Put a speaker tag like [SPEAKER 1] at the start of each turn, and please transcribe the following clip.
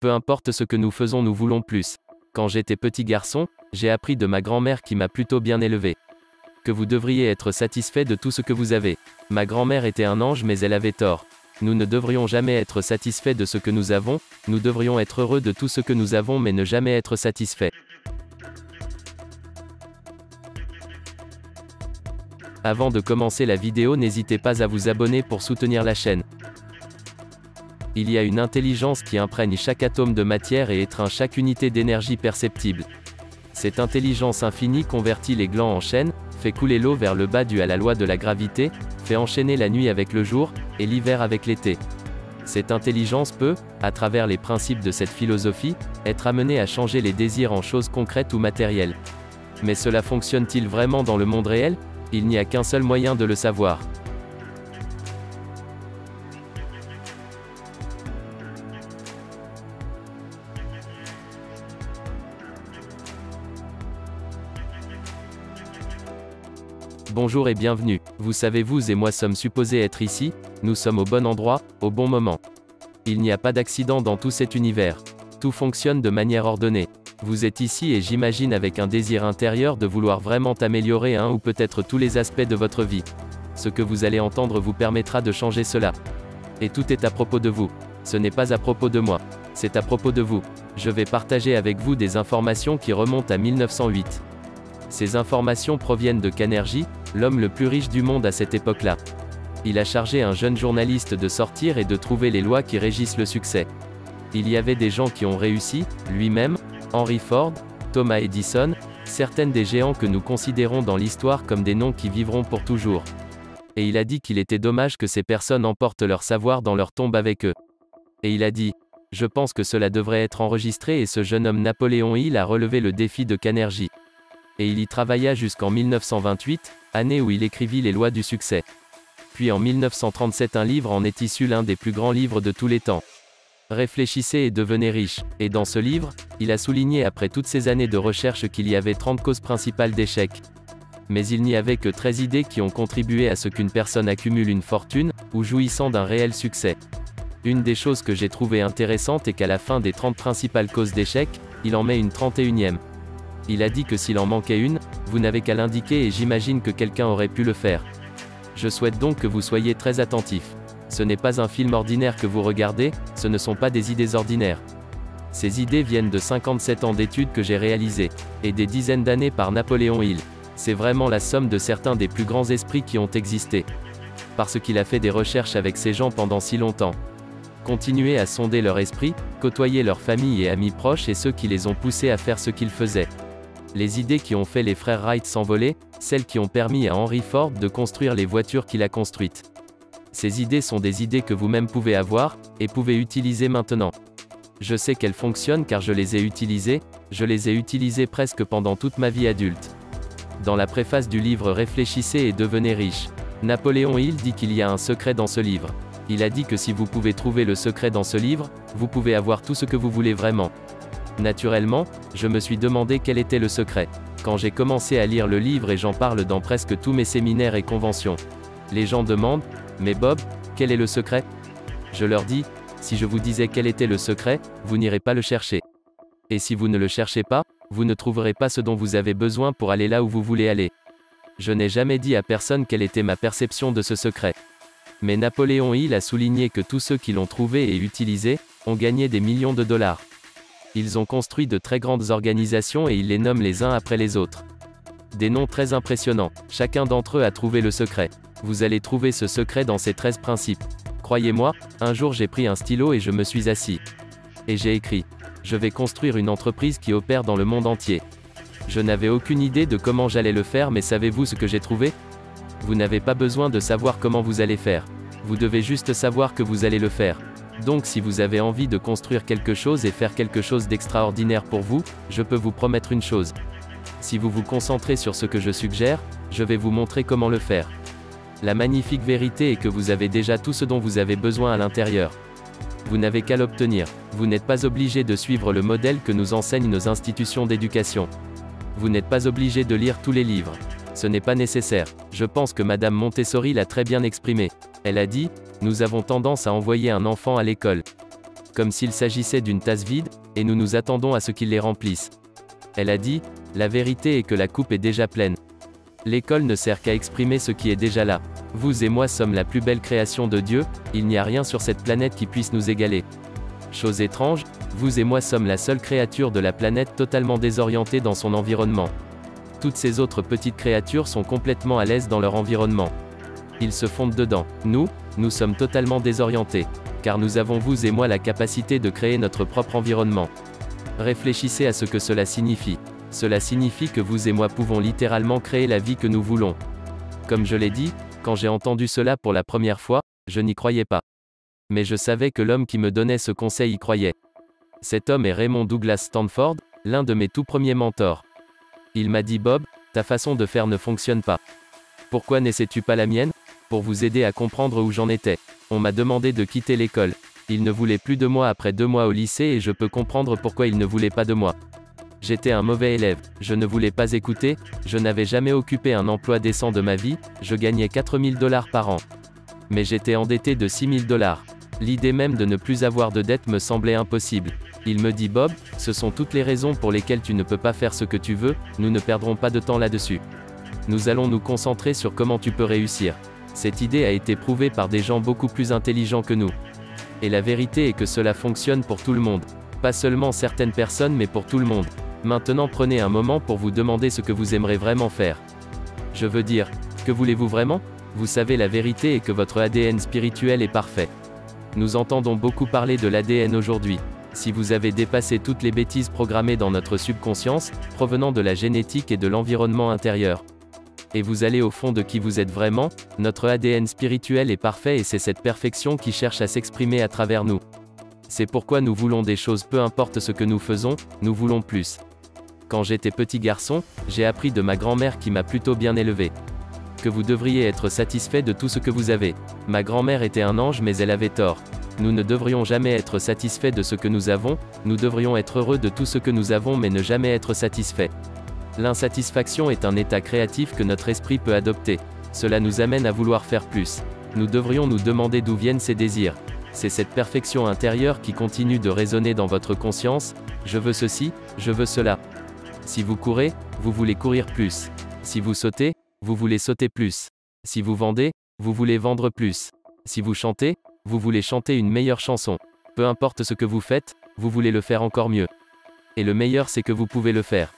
[SPEAKER 1] Peu importe ce que nous faisons, nous voulons plus. Quand j'étais petit garçon, j'ai appris de ma grand-mère qui m'a plutôt bien élevé. Que vous devriez être satisfait de tout ce que vous avez. Ma grand-mère était un ange mais elle avait tort. Nous ne devrions jamais être satisfaits de ce que nous avons, nous devrions être heureux de tout ce que nous avons mais ne jamais être satisfaits. Avant de commencer la vidéo, n'hésitez pas à vous abonner pour soutenir la chaîne. Il y a une intelligence qui imprègne chaque atome de matière et étreint chaque unité d'énergie perceptible. Cette intelligence infinie convertit les glands en chaînes, fait couler l'eau vers le bas dû à la loi de la gravité, fait enchaîner la nuit avec le jour, et l'hiver avec l'été. Cette intelligence peut, à travers les principes de cette philosophie, être amenée à changer les désirs en choses concrètes ou matérielles. Mais cela fonctionne-t-il vraiment dans le monde réel? Il n'y a qu'un seul moyen de le savoir. Bonjour et bienvenue. Vous savez, vous et moi sommes supposés être ici, nous sommes au bon endroit, au bon moment. Il n'y a pas d'accident dans tout cet univers. Tout fonctionne de manière ordonnée. Vous êtes ici et j'imagine avec un désir intérieur de vouloir vraiment améliorer un ou peut-être tous les aspects de votre vie. Ce que vous allez entendre vous permettra de changer cela. Et tout est à propos de vous. Ce n'est pas à propos de moi. C'est à propos de vous. Je vais partager avec vous des informations qui remontent à 1908. Ces informations proviennent de Carnegie, l'homme le plus riche du monde à cette époque-là. Il a chargé un jeune journaliste de sortir et de trouver les lois qui régissent le succès. Il y avait des gens qui ont réussi, lui-même, Henry Ford, Thomas Edison, certaines des géants que nous considérons dans l'histoire comme des noms qui vivront pour toujours. Et il a dit qu'il était dommage que ces personnes emportent leur savoir dans leur tombe avec eux. Et il a dit, je pense que cela devrait être enregistré et ce jeune homme Napoléon Hill a relevé le défi de Carnegie. Et il y travailla jusqu'en 1928, année où il écrivit les lois du succès. Puis en 1937 un livre en est issu, l'un des plus grands livres de tous les temps. Réfléchissez et devenez riche. Et dans ce livre, il a souligné après toutes ces années de recherche qu'il y avait 30 causes principales d'échec. Mais il n'y avait que 13 idées qui ont contribué à ce qu'une personne accumule une fortune, ou jouissant d'un réel succès. Une des choses que j'ai trouvé intéressante est qu'à la fin des 30 principales causes d'échec, il en met une 31e. Il a dit que s'il en manquait une, vous n'avez qu'à l'indiquer et j'imagine que quelqu'un aurait pu le faire. Je souhaite donc que vous soyez très attentifs. Ce n'est pas un film ordinaire que vous regardez, ce ne sont pas des idées ordinaires. Ces idées viennent de 57 ans d'études que j'ai réalisées, et des dizaines d'années par Napoléon Hill. C'est vraiment la somme de certains des plus grands esprits qui ont existé. Parce qu'il a fait des recherches avec ces gens pendant si longtemps. Continuez à sonder leur esprit, côtoyez leurs familles et amis proches et ceux qui les ont poussés à faire ce qu'ils faisaient. Les idées qui ont fait les frères Wright s'envoler, celles qui ont permis à Henry Ford de construire les voitures qu'il a construites. Ces idées sont des idées que vous-même pouvez avoir, et pouvez utiliser maintenant. Je sais qu'elles fonctionnent car je les ai utilisées presque pendant toute ma vie adulte. Dans la préface du livre Réfléchissez et devenez riche, Napoléon Hill dit qu'il y a un secret dans ce livre. Il a dit que si vous pouvez trouver le secret dans ce livre, vous pouvez avoir tout ce que vous voulez vraiment. Naturellement, je me suis demandé quel était le secret. Quand j'ai commencé à lire le livre et j'en parle dans presque tous mes séminaires et conventions. Les gens demandent, mais Bob, quel est le secret? Je leur dis, si je vous disais quel était le secret, vous n'irez pas le chercher. Et si vous ne le cherchez pas, vous ne trouverez pas ce dont vous avez besoin pour aller là où vous voulez aller. Je n'ai jamais dit à personne quelle était ma perception de ce secret. Mais Napoléon Hill a souligné que tous ceux qui l'ont trouvé et utilisé, ont gagné des millions de dollars. Ils ont construit de très grandes organisations et ils les nomment les uns après les autres. Des noms très impressionnants. Chacun d'entre eux a trouvé le secret. Vous allez trouver ce secret dans ces 13 principes. Croyez-moi, un jour j'ai pris un stylo et je me suis assis. Et j'ai écrit. Je vais construire une entreprise qui opère dans le monde entier. Je n'avais aucune idée de comment j'allais le faire, mais savez-vous ce que j'ai trouvé? Vous n'avez pas besoin de savoir comment vous allez faire. Vous devez juste savoir que vous allez le faire. Donc si vous avez envie de construire quelque chose et faire quelque chose d'extraordinaire pour vous, je peux vous promettre une chose. Si vous vous concentrez sur ce que je suggère, je vais vous montrer comment le faire. La magnifique vérité est que vous avez déjà tout ce dont vous avez besoin à l'intérieur. Vous n'avez qu'à l'obtenir. Vous n'êtes pas obligé de suivre le modèle que nous enseignent nos institutions d'éducation. Vous n'êtes pas obligé de lire tous les livres. Ce n'est pas nécessaire. Je pense que Madame Montessori l'a très bien exprimé. Elle a dit, nous avons tendance à envoyer un enfant à l'école. comme s'il s'agissait d'une tasse vide, et nous nous attendons à ce qu'il les remplisse. Elle a dit, la vérité est que la coupe est déjà pleine. L'école ne sert qu'à exprimer ce qui est déjà là. Vous et moi sommes la plus belle création de Dieu, il n'y a rien sur cette planète qui puisse nous égaler. Chose étrange, vous et moi sommes la seule créature de la planète totalement désorientée dans son environnement. Toutes ces autres petites créatures sont complètement à l'aise dans leur environnement. Ils se fondent dedans. Nous sommes totalement désorientés. Car nous avons vous et moi la capacité de créer notre propre environnement. Réfléchissez à ce que cela signifie. Cela signifie que vous et moi pouvons littéralement créer la vie que nous voulons. Comme je l'ai dit, quand j'ai entendu cela pour la première fois, je n'y croyais pas. Mais je savais que l'homme qui me donnait ce conseil y croyait. Cet homme est Raymond Douglas Stanford, l'un de mes tout premiers mentors. Il m'a dit Bob, ta façon de faire ne fonctionne pas. Pourquoi n'essaies-tu pas la mienne? Pour vous aider à comprendre où j'en étais. On m'a demandé de quitter l'école. Il ne voulait plus de moi après 2 mois au lycée et je peux comprendre pourquoi il ne voulait pas de moi. J'étais un mauvais élève, je ne voulais pas écouter, je n'avais jamais occupé un emploi décent de ma vie, je gagnais 4 000 $ par an. Mais j'étais endetté de 6 000 $. L'idée même de ne plus avoir de dette me semblait impossible. Il me dit Bob, ce sont toutes les raisons pour lesquelles tu ne peux pas faire ce que tu veux, nous ne perdrons pas de temps là-dessus. Nous allons nous concentrer sur comment tu peux réussir. Cette idée a été prouvée par des gens beaucoup plus intelligents que nous. Et la vérité est que cela fonctionne pour tout le monde. Pas seulement certaines personnes mais pour tout le monde. Maintenant prenez un moment pour vous demander ce que vous aimeriez vraiment faire. Je veux dire, que voulez-vous vraiment? Vous savez la vérité est que votre ADN spirituel est parfait. Nous entendons beaucoup parler de l'ADN aujourd'hui. Si vous avez dépassé toutes les bêtises programmées dans notre subconscience, provenant de la génétique et de l'environnement intérieur. Et vous allez au fond de qui vous êtes vraiment, notre ADN spirituel est parfait et c'est cette perfection qui cherche à s'exprimer à travers nous. C'est pourquoi nous voulons des choses peu importe ce que nous faisons, nous voulons plus. Quand j'étais petit garçon, j'ai appris de ma grand-mère qui m'a plutôt bien élevé. Que vous devriez être satisfait de tout ce que vous avez. Ma grand-mère était un ange mais elle avait tort. Nous ne devrions jamais être satisfaits de ce que nous avons, nous devrions être heureux de tout ce que nous avons mais ne jamais être satisfaits. L'insatisfaction est un état créatif que notre esprit peut adopter. Cela nous amène à vouloir faire plus. Nous devrions nous demander d'où viennent ces désirs. C'est cette perfection intérieure qui continue de résonner dans votre conscience, je veux ceci, je veux cela. Si vous courez, vous voulez courir plus. Si vous sautez, vous voulez sauter plus. Si vous vendez, vous voulez vendre plus. Si vous chantez, vous voulez chanter une meilleure chanson. Peu importe ce que vous faites, vous voulez le faire encore mieux. Et le meilleur c'est que vous pouvez le faire.